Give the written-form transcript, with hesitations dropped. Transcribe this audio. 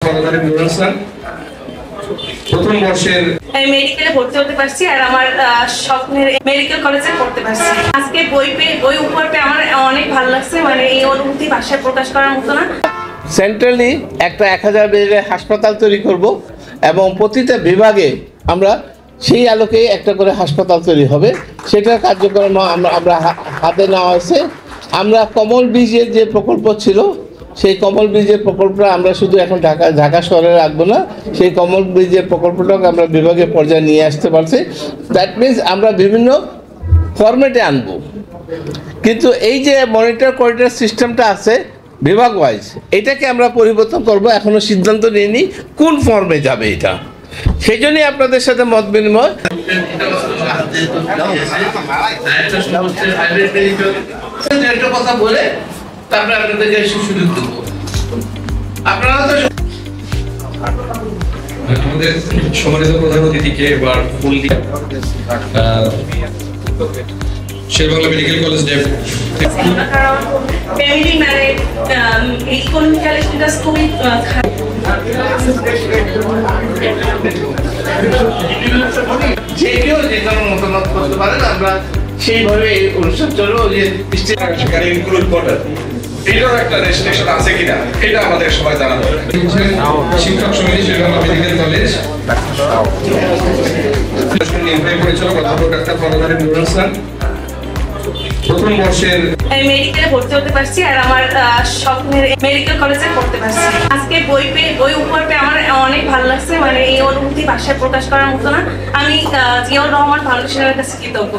কর্মধারী নুরুল হাসান প্রথম বর্ষের মেডিকেলে ভর্তি হতে পারছি আর আমার স্বপ্নের মেডিকেল কলেজে পড়তে পারছি। আজকে বই উপহার পেয়ে আমার অনেক ভালো লাগছে, মানে এই অনুভূতি ভাষায় প্রকাশ করার মতো না। সেন্ট্রালি একটা 1000 বেডের হাসপাতাল তৈরি করব এবং প্রতিটা বিভাগে আমরা সেই আলোকে একটা করে হাসপাতাল তৈরি হবে, সেটার কার্যক্রম আমরা হাতে নেওয়া হয়েছে। আমরা কমল ব্রিজের যে প্রকল্প ছিল সেই কমল ব্রিজের প্রকল্পটা আমরা শুধু এখন ঢাকা শহরে রাখবো না, সেই কমল ব্রিজের প্রকল্পটাকে আমরা বিভাগের পর্যায়ে নিয়ে আসতে পারছি। দ্যাট মিনস আমরা বিভিন্ন ফরম্যাটে আনবো, কিন্তু এই যে মনিটর করিডর সিস্টেমটা আছে বিভাগ ওয়াইজ, এটাকে আমরা পরিবর্তন করব। এখনো সিদ্ধান্ত নিইনি কোন ফর্মে যাবে এটা, সেই জন্যই আপনাদের সাথে মত বিনিময়। কথা বলে তারপরে আপনাদেরকে সুযোগ দেব। আপনারা তো আমাদের সম্মানিত প্রধান অতিথিকে এবার ফুল দিয়ে শেরবাংলা মেডিকেল কলেজ ফ্যামিলি মানে ইকোনমিক্যাল স্ট্যাটাস খুবই যে কেউ যে কোনো মতামত করতে পারেন, আমরা সেইভাবে এই অনুষ্ঠান চলবো। যে সেখানে ইনক্লুড করেন এটার একটা রেস্ট্রিকশন আছে কিনা এটা আমাদের সবাই জানা দরকার। শিক্ষক সমিতি শেরবাংলা মেডিকেল কলেজ নির্বাহী পরিচালক অধ্যাপক ডাক্তার কর্মধারী নুরুল হাসান প্রথম বর্ষের মেডিকেলে ভর্তি হতে পারছি আর আমার স্বপ্নের মেডিকেল কলেজে পড়তে পারছি। আজকে বই উপহার পেয়ে আমার অনেক ভালো লাগছে, মানে এই অনুভূতি ভাষায় প্রকাশ করার মতো না। আমি জিয়াউর রহমান ফাউন্ডেশনের কাছে কৃতজ্ঞ।